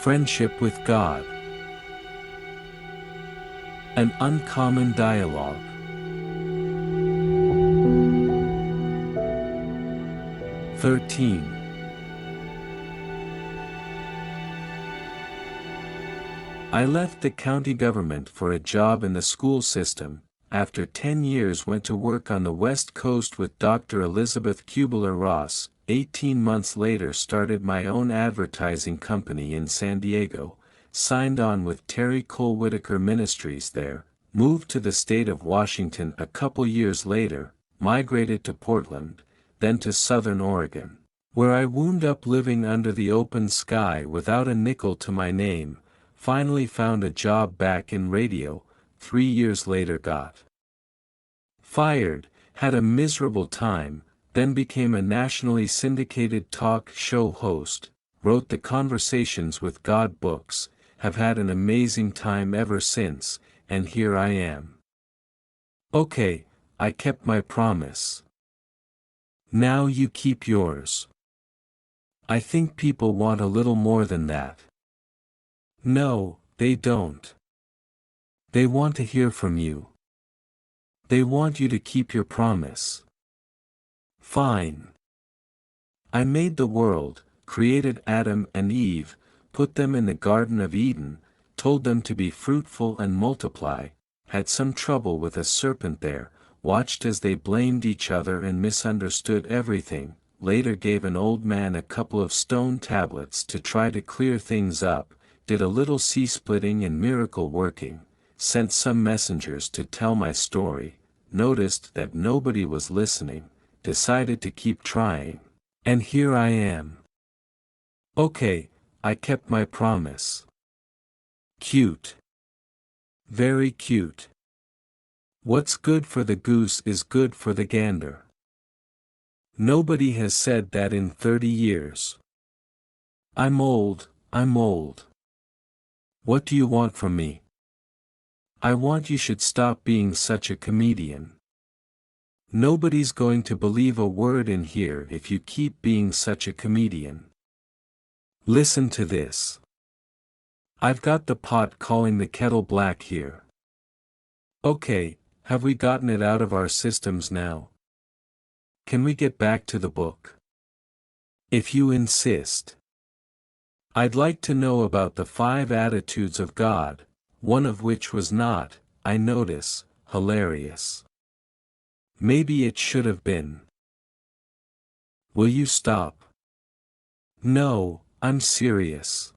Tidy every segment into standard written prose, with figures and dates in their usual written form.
Friendship with God. An uncommon dialogue. "13. I left the county government for a job in the school system. After 10 years went to work on the West Coast with Dr. Elizabeth Kubler-Ross. 18 months later started my own advertising company in San Diego, signed on with Terry Cole Whitaker Ministries there, moved to the state of Washington a couple years later, migrated to Portland, then to Southern Oregon, where I wound up living under the open sky without a nickel to my name. Finally found a job back in radio, 3 years later got fired, had a miserable time, then became a nationally syndicated talk show host, wrote the Conversations with God books, have had an amazing time ever since, and here I am. Okay, I kept my promise. Now you keep yours. I think people want a little more than that. No, they don't. They want to hear from you. They want you to keep your promise. Fine. I made the world, created Adam and Eve, put them in the Garden of Eden, told them to be fruitful and multiply, had some trouble with a serpent there, watched as they blamed each other and misunderstood everything, later gave an old man a couple of stone tablets to try to clear things up, did a little sea-splitting and miracle working, sent some messengers to tell my story, noticed that nobody was listening, decided to keep trying, and here I am. Okay, I kept my promise. Cute. Very cute. What's good for the goose is good for the gander. Nobody has said that in 30 years. I'm old. What do you want from me? I want you should stop being such a comedian. Nobody's going to believe a word in here if you keep being such a comedian. Listen to this. I've got the pot calling the kettle black here. Okay, have we gotten it out of our systems now? Can we get back to the book? If you insist. I'd like to know about the 5 attitudes of God, one of which was not, I notice, hilarious. Maybe it should have been. Will you stop? No, I'm serious.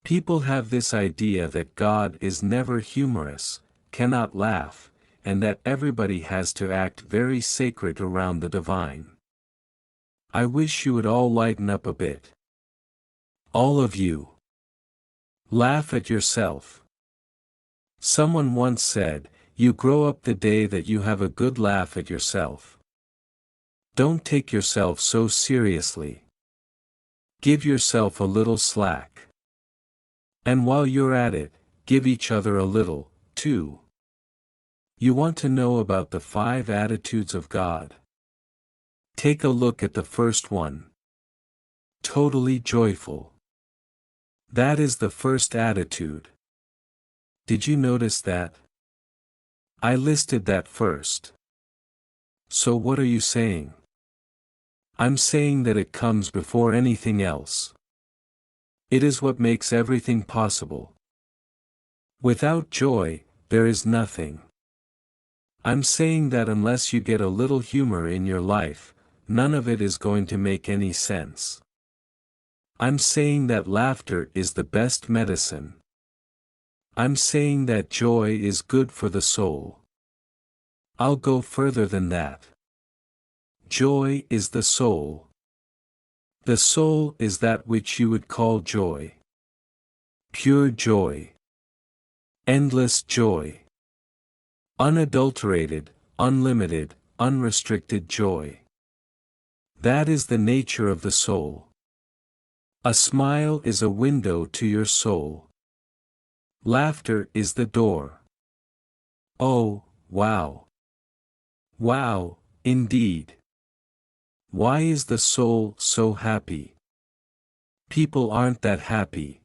People have this idea that God is never humorous, cannot laugh, and that everybody has to act very sacred around the divine. I wish you would all lighten up a bit. All of you. Laugh at yourself. Someone once said, you grow up the day that you have a good laugh at yourself. Don't take yourself so seriously. Give yourself a little slack. And while you're at it, give each other a little, too. You want to know about the 5 attitudes of God? Take a look at the first one. Totally joyful. That is the first attitude. Did you notice that? I listed that first. So what are you saying? I'm saying that it comes before anything else. It is what makes everything possible. Without joy, there is nothing. I'm saying that unless you get a little humor in your life, none of it is going to make any sense. I'm saying that laughter is the best medicine. I'm saying that joy is good for the soul. I'll go further than that. Joy is the soul. The soul is that which you would call joy. Pure joy. Endless joy. Unadulterated, unlimited, unrestricted joy. That is the nature of the soul. A smile is a window to your soul. Laughter is the door. Oh, wow. Wow, indeed. Why is the soul so happy? People aren't that happy.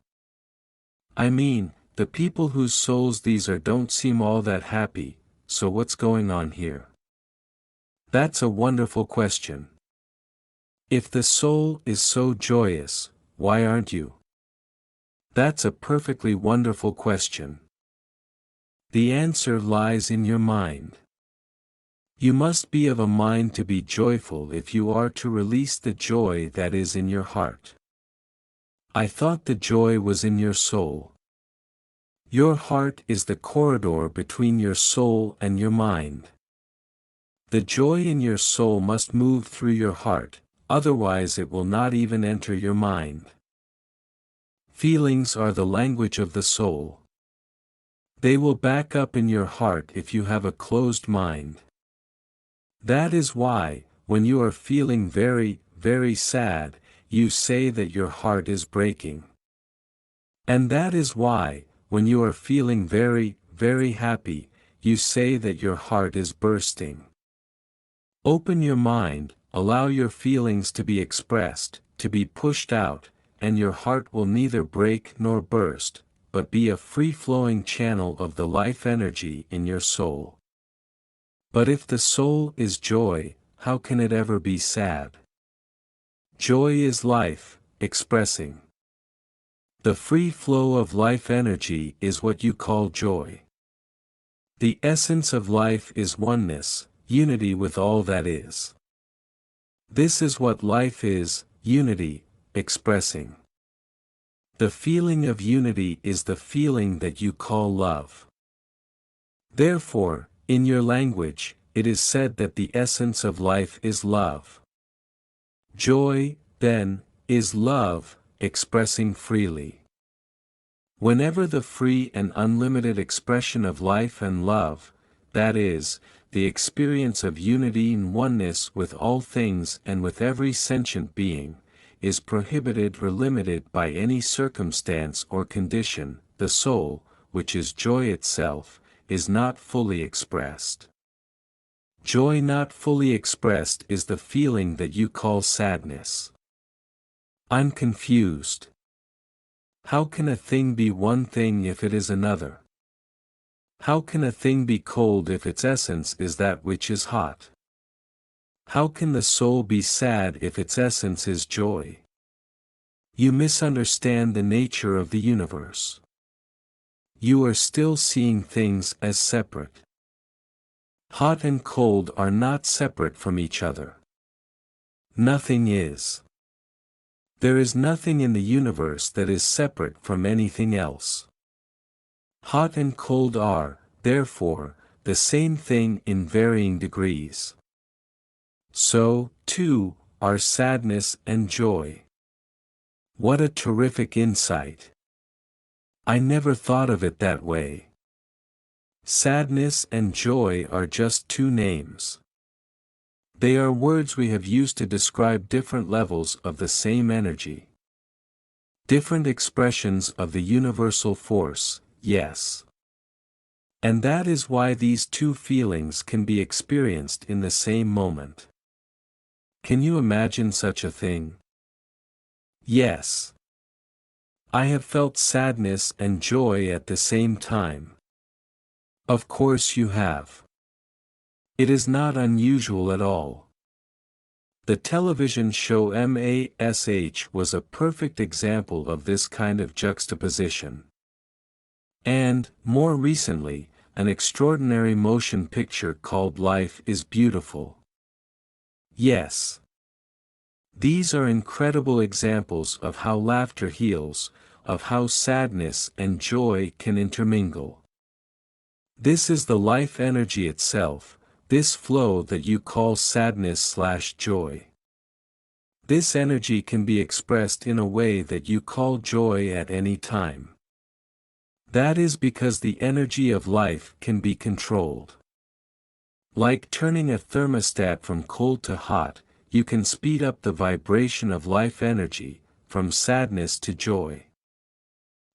I mean, the people whose souls these are don't seem all that happy, so what's going on here? That's a wonderful question. If the soul is so joyous, why aren't you? That's a perfectly wonderful question. The answer lies in your mind. You must be of a mind to be joyful if you are to release the joy that is in your heart. I thought the joy was in your soul. Your heart is the corridor between your soul and your mind. The joy in your soul must move through your heart, otherwise it will not even enter your mind. Feelings are the language of the soul. They will back up in your heart if you have a closed mind. That is why, when you are feeling very, very sad, you say that your heart is breaking. And that is why, when you are feeling very, very happy, you say that your heart is bursting. Open your mind, allow your feelings to be expressed, to be pushed out, and your heart will neither break nor burst, but be a free-flowing channel of the life energy in your soul. But if the soul is joy, how can it ever be sad? Joy is life, expressing. The free flow of life energy is what you call joy. The essence of life is oneness, unity with all that is. This is what life is, unity, expressing. The feeling of unity is the feeling that you call love. Therefore, in your language, it is said that the essence of life is love. Joy, then, is love, expressing freely. Whenever the free and unlimited expression of life and love, that is, the experience of unity and oneness with all things and with every sentient being, is prohibited or limited by any circumstance or condition, the soul, which is joy itself, is not fully expressed. Joy not fully expressed is the feeling that you call sadness. I'm confused. How can a thing be one thing if it is another? How can a thing be cold if its essence is that which is hot? How can the soul be sad if its essence is joy? You misunderstand the nature of the universe. You are still seeing things as separate. Hot and cold are not separate from each other. Nothing is. There is nothing in the universe that is separate from anything else. Hot and cold are, therefore, the same thing in varying degrees. So, too, are sadness and joy. What a terrific insight! I never thought of it that way. Sadness and joy are just two names. They are words we have used to describe different levels of the same energy. Different expressions of the universal force, yes. And that is why these two feelings can be experienced in the same moment. Can you imagine such a thing? Yes. I have felt sadness and joy at the same time. Of course you have. It is not unusual at all. The television show MASH was a perfect example of this kind of juxtaposition. And, more recently, an extraordinary motion picture called Life is Beautiful. Yes. These are incredible examples of how laughter heals, of how sadness and joy can intermingle. This is the life energy itself, this flow that you call sadness/joy. This energy can be expressed in a way that you call joy at any time. That is because the energy of life can be controlled. Like turning a thermostat from cold to hot, you can speed up the vibration of life energy, from sadness to joy.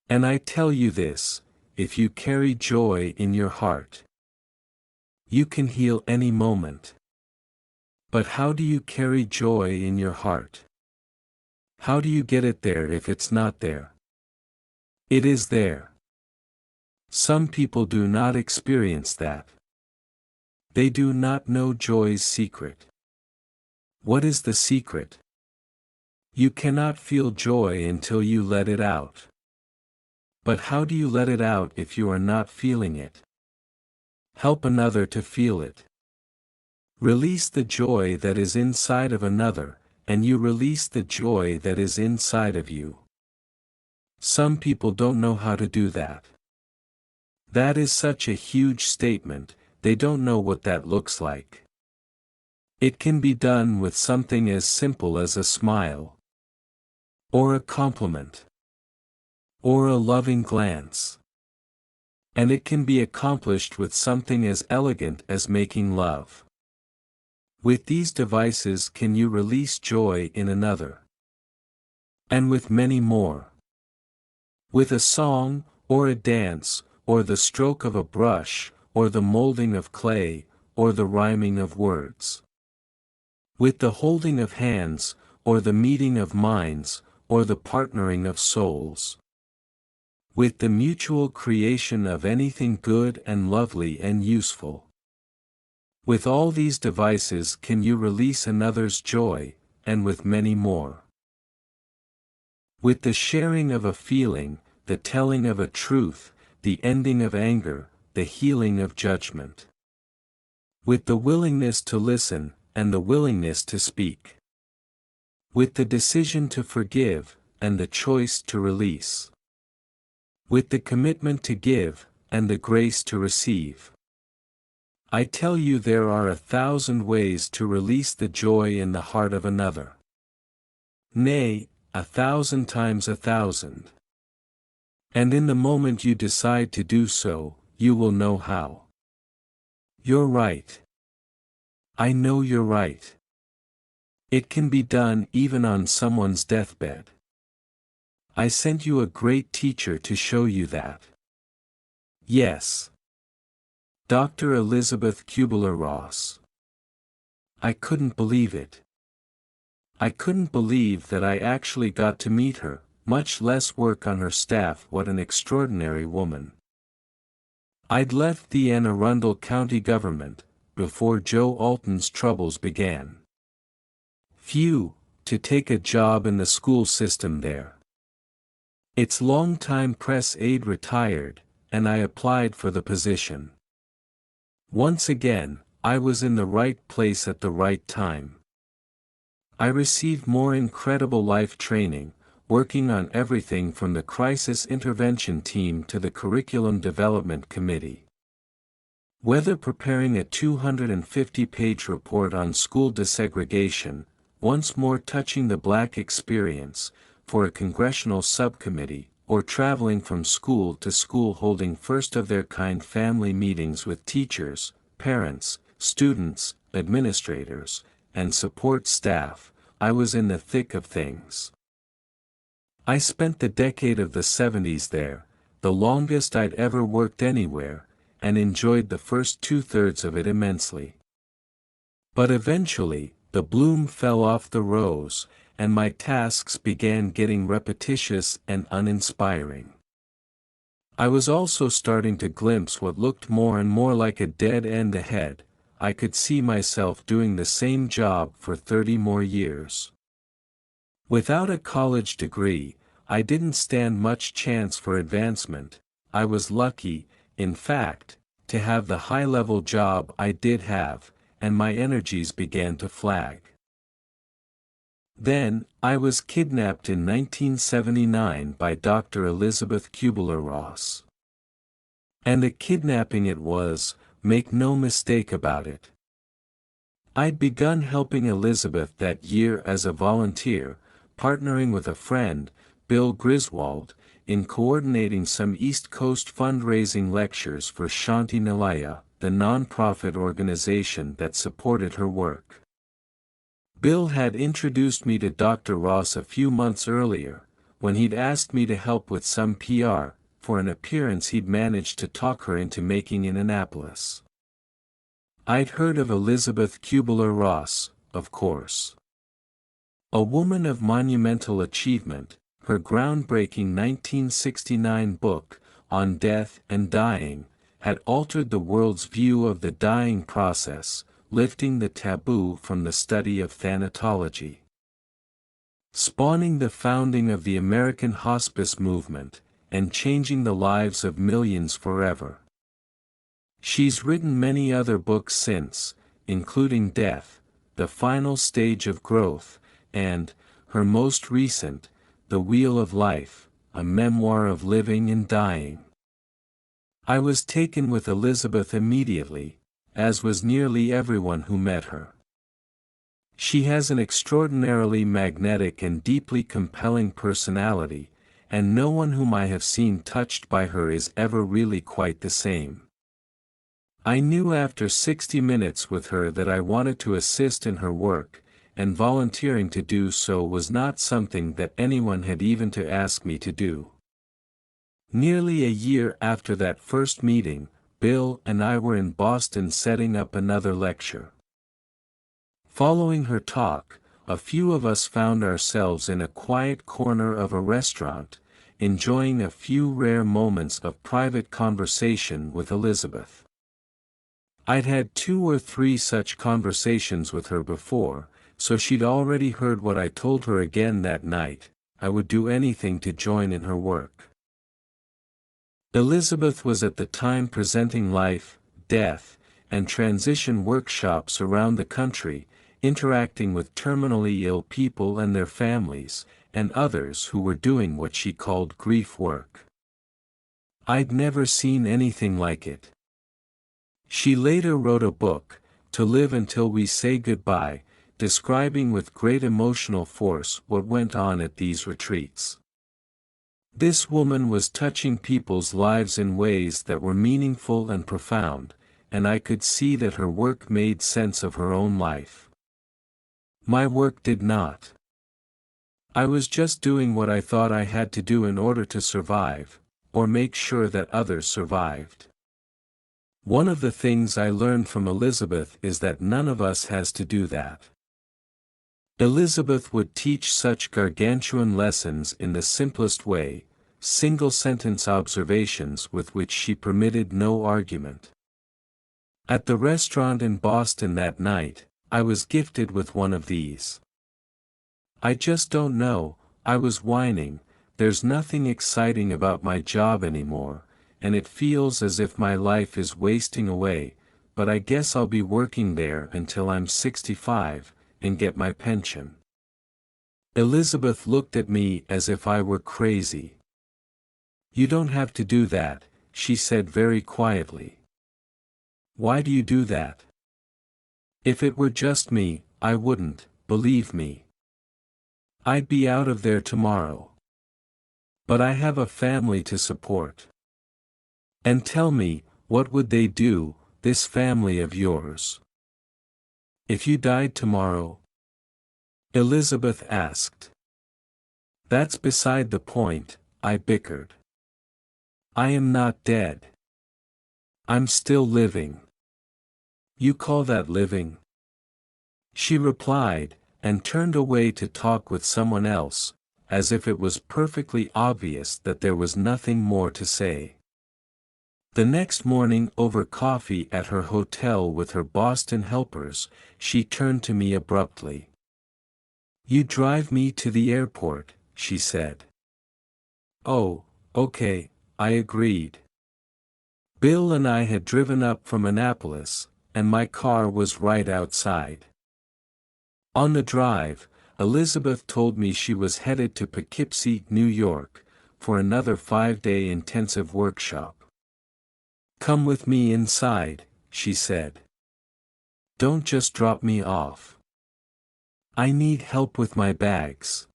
And I tell you this, if you carry joy in your heart, you can heal any moment. But how do you carry joy in your heart? How do you get it there if it's not there? It is there. Some people do not experience that. They do not know joy's secret. What is the secret? You cannot feel joy until you let it out. But how do you let it out if you are not feeling it? Help another to feel it. Release the joy that is inside of another, and you release the joy that is inside of you. Some people don't know how to do that. That is such a huge statement, they don't know what that looks like. It can be done with something as simple as a smile, or a compliment, or a loving glance. And it can be accomplished with something as elegant as making love. With these devices can you release joy in another. And with many more. With a song, or a dance, or the stroke of a brush, or the molding of clay, or the rhyming of words. With the holding of hands, or the meeting of minds, or the partnering of souls. With the mutual creation of anything good and lovely and useful. With all these devices can you release another's joy, and with many more. With the sharing of a feeling, the telling of a truth, the ending of anger, the healing of judgment. With the willingness to listen, and the willingness to speak. With the decision to forgive, and the choice to release. With the commitment to give, and the grace to receive. I tell you there are 1,000 ways to release the joy in the heart of another. Nay, 1,000 times 1,000. And in the moment you decide to do so, you will know how. You're right. I know you're right. It can be done even on someone's deathbed. I sent you a great teacher to show you that. Yes. Dr. Elizabeth Kubler-Ross. I couldn't believe it. I couldn't believe that I actually got to meet her, much less work on her staff. What an extraordinary woman. I'd left the Anne Arundel County government, before Joe Alton's troubles began. Phew, to take a job in the school system there. Its longtime press aide retired, and I applied for the position. Once again, I was in the right place at the right time. I received more incredible life training, working on everything from the crisis intervention team to the curriculum development committee. Whether preparing a 250-page report on school desegregation, once more touching the Black experience, for a congressional subcommittee, or traveling from school to school holding first-of-their-kind family meetings with teachers, parents, students, administrators, and support staff, I was in the thick of things. I spent the decade of the 70s there, the longest I'd ever worked anywhere, and enjoyed the first 2/3 of it immensely. But eventually, the bloom fell off the rose, and my tasks began getting repetitious and uninspiring. I was also starting to glimpse what looked more and more like a dead end ahead. I could see myself doing the same job for 30 more years. Without a college degree, I didn't stand much chance for advancement. I was lucky, in fact, to have the high-level job I did have, and my energies began to flag. Then, I was kidnapped in 1979 by Dr. Elizabeth Kubler-Ross. And a kidnapping it was, make no mistake about it. I'd begun helping Elizabeth that year as a volunteer, partnering with a friend, Bill Griswold, in coordinating some East Coast fundraising lectures for Shanti Nilaya, the non-profit organization that supported her work. Bill had introduced me to Dr. Ross a few months earlier, when he'd asked me to help with some PR, for an appearance he'd managed to talk her into making in Annapolis. I'd heard of Elizabeth Kubler-Ross, of course. A woman of monumental achievement, her groundbreaking 1969 book, On Death and Dying, had altered the world's view of the dying process, lifting the taboo from the study of thanatology. Spawning the founding of the American hospice movement, and changing the lives of millions forever. She's written many other books since, including Death, The Final Stage of Growth, and, her most recent, The Wheel of Life, a memoir of living and dying. I was taken with Elizabeth immediately, as was nearly everyone who met her. She has an extraordinarily magnetic and deeply compelling personality, and no one whom I have seen touched by her is ever really quite the same. I knew after 60 minutes with her that I wanted to assist in her work, and volunteering to do so was not something that anyone had even to ask me to do. Nearly a year after that first meeting, Bill and I were in Boston setting up another lecture. Following her talk, a few of us found ourselves in a quiet corner of a restaurant, enjoying a few rare moments of private conversation with Elizabeth. I'd had 2 or 3 such conversations with her before, so she'd already heard what I told her again that night: I would do anything to join in her work. Elizabeth was at the time presenting life, death, and transition workshops around the country, interacting with terminally ill people and their families, and others who were doing what she called grief work. I'd never seen anything like it. She later wrote a book, To Live Until We Say Goodbye, describing with great emotional force what went on at these retreats. This woman was touching people's lives in ways that were meaningful and profound, and I could see that her work made sense of her own life. My work did not. I was just doing what I thought I had to do in order to survive, or make sure that others survived. One of the things I learned from Elizabeth is that none of us has to do that. Elizabeth would teach such gargantuan lessons in the simplest way, single-sentence observations with which she permitted no argument. At the restaurant in Boston that night, I was gifted with one of these. I just don't know, I was whining, there's nothing exciting about my job anymore, and it feels as if my life is wasting away, but I guess I'll be working there until I'm 65, and get my pension. Elizabeth looked at me as if I were crazy. You don't have to do that, she said very quietly. Why do you do that? If it were just me, I wouldn't, believe me. I'd be out of there tomorrow. But I have a family to support. And tell me, what would they do, this family of yours? If you died tomorrow? Elizabeth asked. That's beside the point, I bickered. I am not dead. I'm still living. You call that living? She replied, and turned away to talk with someone else, as if it was perfectly obvious that there was nothing more to say. The next morning over coffee at her hotel with her Boston helpers, she turned to me abruptly. You drive me to the airport, she said. Oh, okay, I agreed. Bill and I had driven up from Annapolis, and my car was right outside. On the drive, Elizabeth told me she was headed to Poughkeepsie, New York, for another 5-day intensive workshop. Come with me inside, she said. Don't just drop me off. I need help with my bags.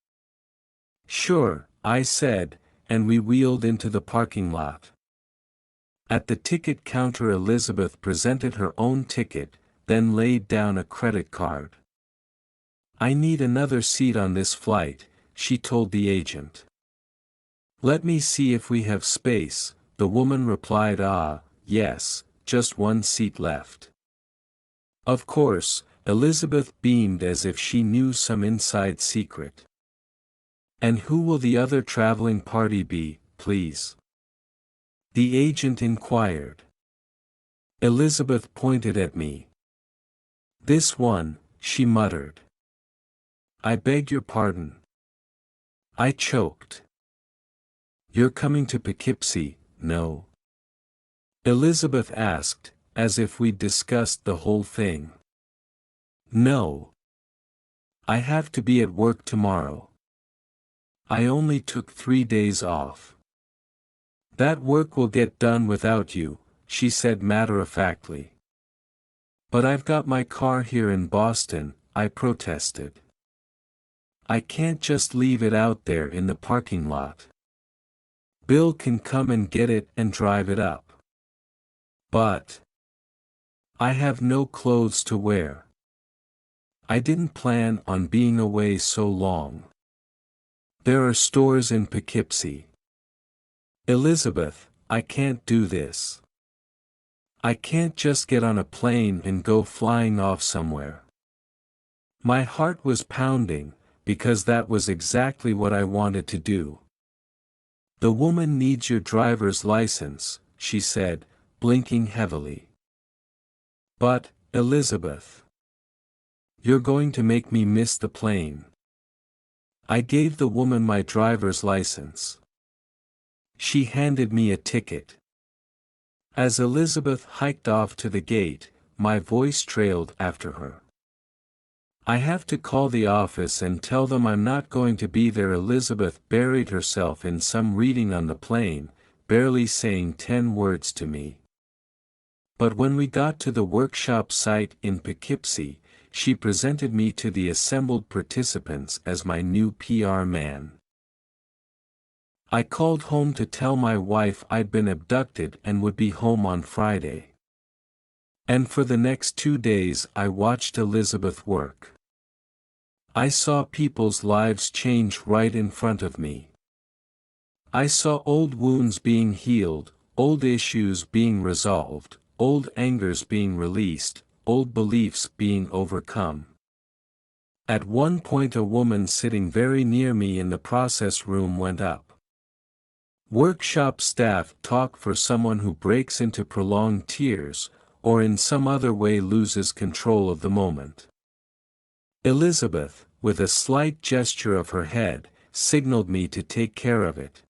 Sure, I said, and we wheeled into the parking lot. At the ticket counter Elizabeth presented her own ticket, then laid down a credit card. I need another seat on this flight, she told the agent. Let me see if we have space, the woman replied. Yes, just one seat left. Of course, Elizabeth beamed as if she knew some inside secret. And who will the other traveling party be, please? The agent inquired. Elizabeth pointed at me. This one, she muttered. I beg your pardon. I choked. You're coming to Poughkeepsie, no? Elizabeth asked, as if we'd discussed the whole thing. No. I have to be at work tomorrow. I only took 3 days off. That work will get done without you, she said matter-of-factly. But I've got my car here in Boston, I protested. I can't just leave it out there in the parking lot. Bill can come and get it and drive it up. But I have no clothes to wear. I didn't plan on being away so long. There are stores in Poughkeepsie. Elizabeth, I can't do this. I can't just get on a plane and go flying off somewhere. My heart was pounding, because that was exactly what I wanted to do. The woman needs your driver's license, she said, blinking heavily. But, Elizabeth, you're going to make me miss the plane. I gave the woman my driver's license. She handed me a ticket. As Elizabeth hiked off to the gate, my voice trailed after her. I have to call the office and tell them I'm not going to be there. Elizabeth buried herself in some reading on the plane, barely saying 10 words to me. But when we got to the workshop site in Poughkeepsie, she presented me to the assembled participants as my new PR man. I called home to tell my wife I'd been abducted and would be home on Friday. And for the next 2 days I watched Elizabeth work. I saw people's lives change right in front of me. I saw old wounds being healed, old issues being resolved, old angers being released, old beliefs being overcome. At one point a woman sitting very near me in the process room went up. Workshop staff talk for someone who breaks into prolonged tears, or in some other way loses control of the moment. Elizabeth, with a slight gesture of her head, signaled me to take care of it.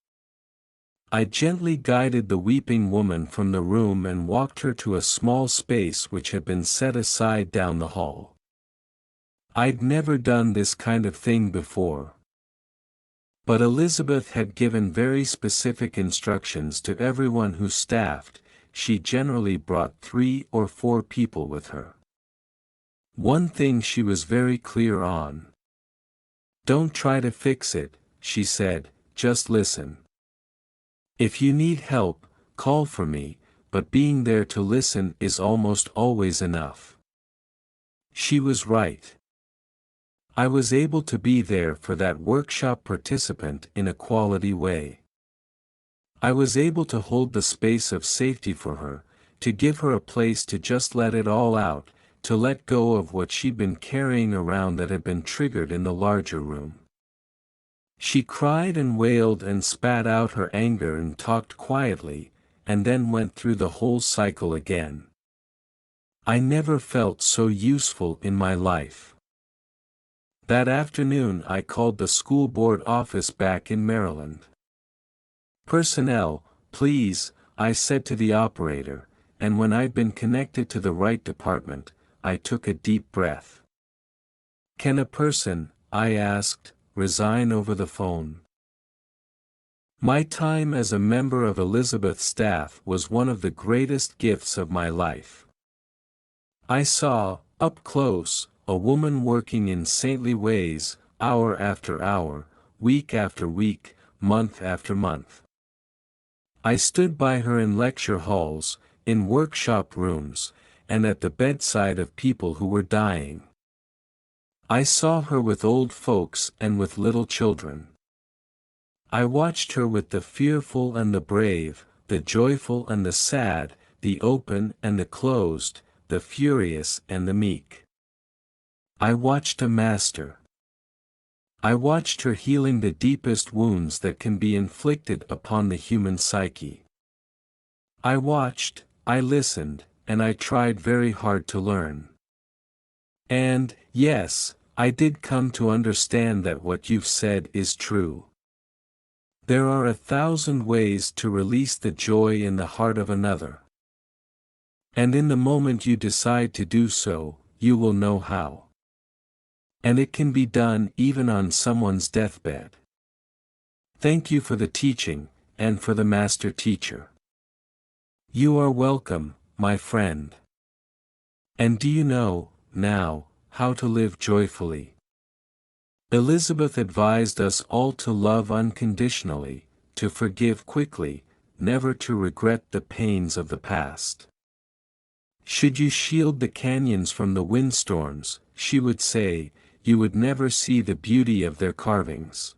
I gently guided the weeping woman from the room and walked her to a small space which had been set aside down the hall. I'd never done this kind of thing before. But Elizabeth had given very specific instructions to everyone who staffed. She generally brought 3 or 4 people with her. One thing she was very clear on. Don't try to fix it, she said, just listen. If you need help, call for me, but being there to listen is almost always enough. She was right. I was able to be there for that workshop participant in a quality way. I was able to hold the space of safety for her, to give her a place to just let it all out, to let go of what she'd been carrying around that had been triggered in the larger room. She cried and wailed and spat out her anger and talked quietly, and then went through the whole cycle again. I never felt so useful in my life. That afternoon I called the school board office back in Maryland. Personnel, please, I said to the operator, and when I'd been connected to the right department, I took a deep breath. Can a person, I asked, resign over the phone? My time as a member of Elizabeth's staff was one of the greatest gifts of my life. I saw, up close, a woman working in saintly ways, hour after hour, week after week, month after month. I stood by her in lecture halls, in workshop rooms, and at the bedside of people who were dying. I saw her with old folks and with little children. I watched her with the fearful and the brave, the joyful and the sad, the open and the closed, the furious and the meek. I watched a master. I watched her healing the deepest wounds that can be inflicted upon the human psyche. I watched, I listened, and I tried very hard to learn. And, yes, I did come to understand that what you've said is true. There are 1,000 ways to release the joy in the heart of another. And in the moment you decide to do so, you will know how. And it can be done even on someone's deathbed. Thank you for the teaching, and for the master teacher. You are welcome, my friend. And do you know, now, how to live joyfully? Elizabeth advised us all to love unconditionally, to forgive quickly, never to regret the pains of the past. Should you shield the canyons from the windstorms, she would say, you would never see the beauty of their carvings.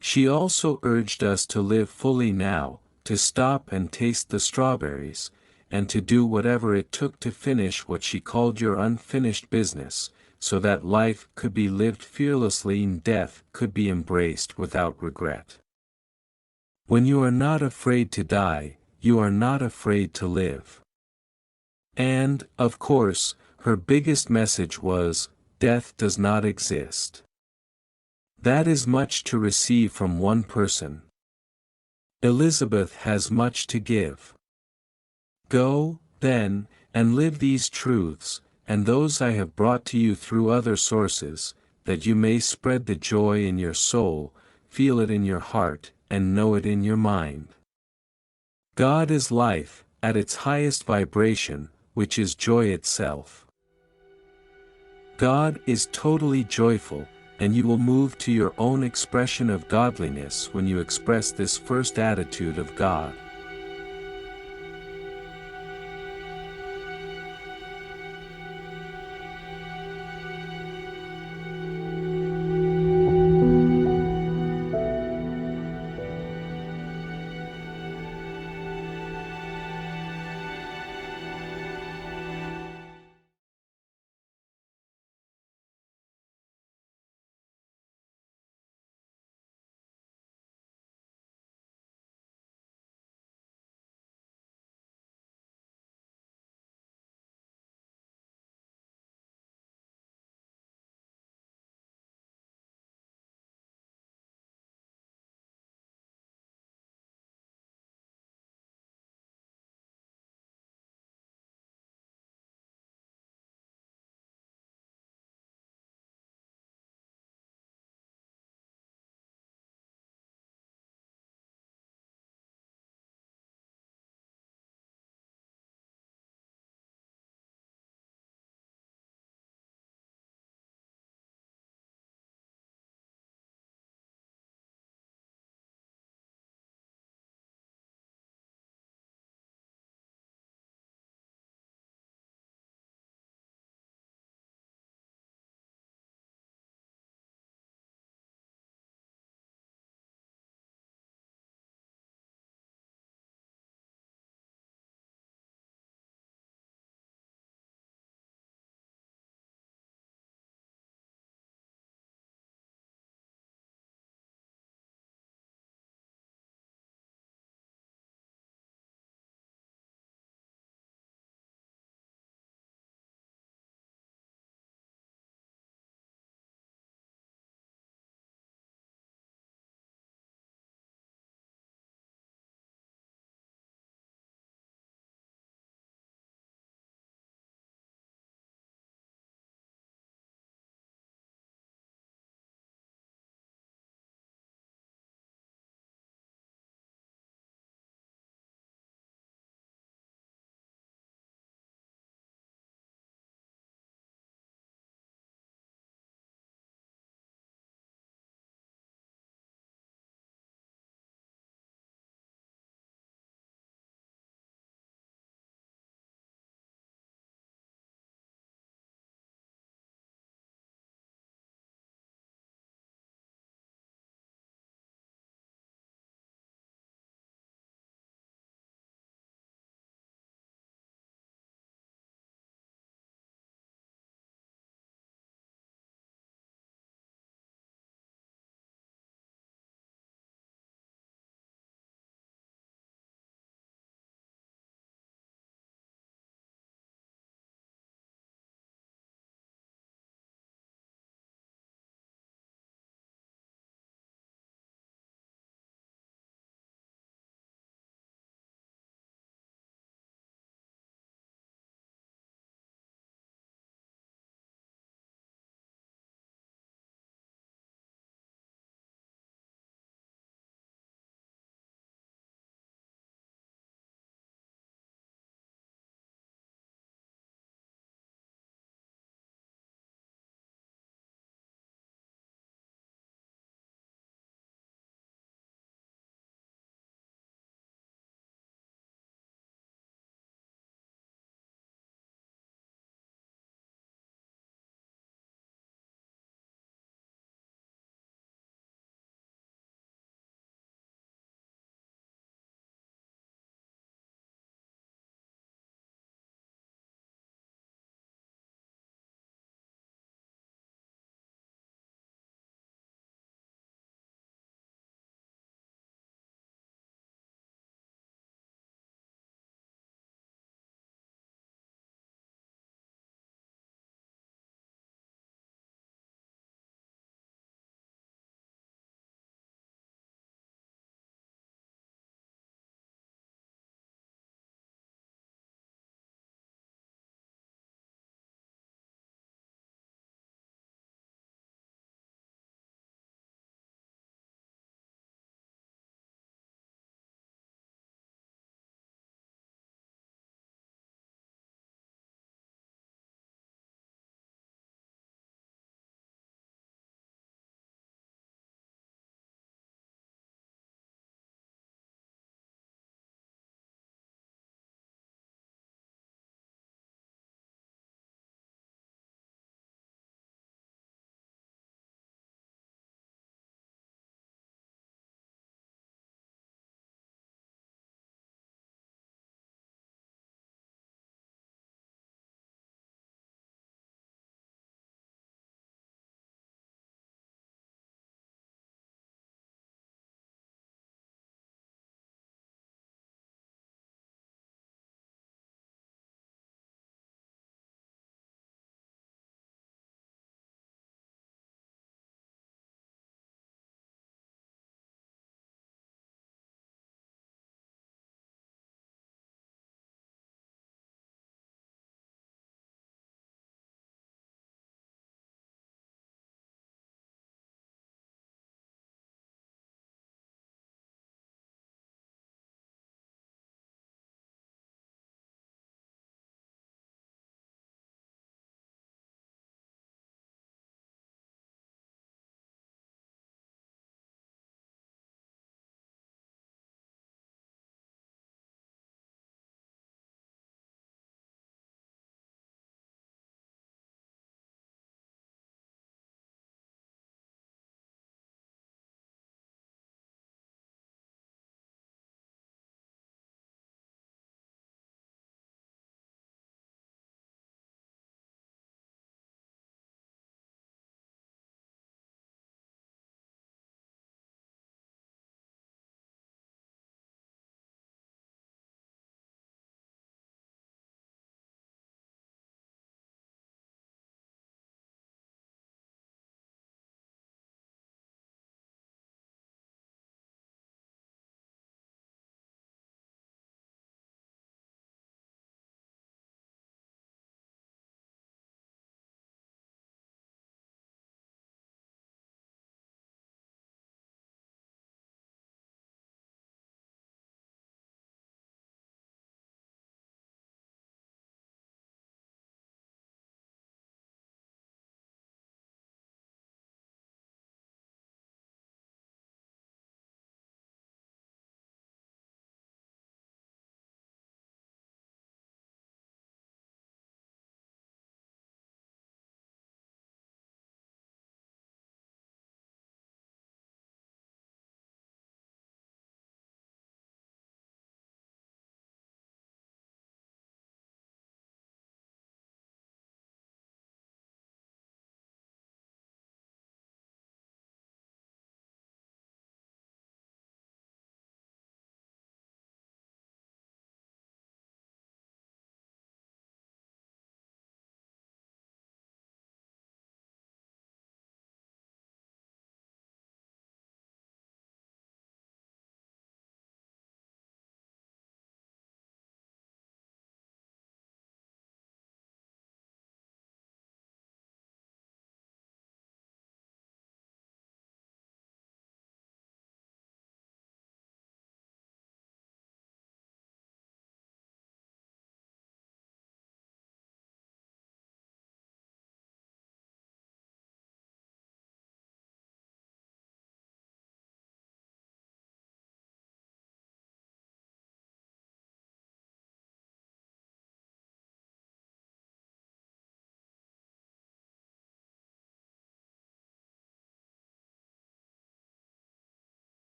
She also urged us to live fully now, to stop and taste the strawberries, and to do whatever it took to finish what she called your unfinished business, so that life could be lived fearlessly and death could be embraced without regret. When you are not afraid to die, you are not afraid to live. And, of course, her biggest message was, death does not exist. That is much to receive from one person. Elizabeth has much to give. Go, then, and live these truths, and those I have brought to you through other sources, that you may spread the joy in your soul, feel it in your heart, and know it in your mind. God is life, at its highest vibration, which is joy itself. God is totally joyful, and you will move to your own expression of godliness when you express this first attitude of God.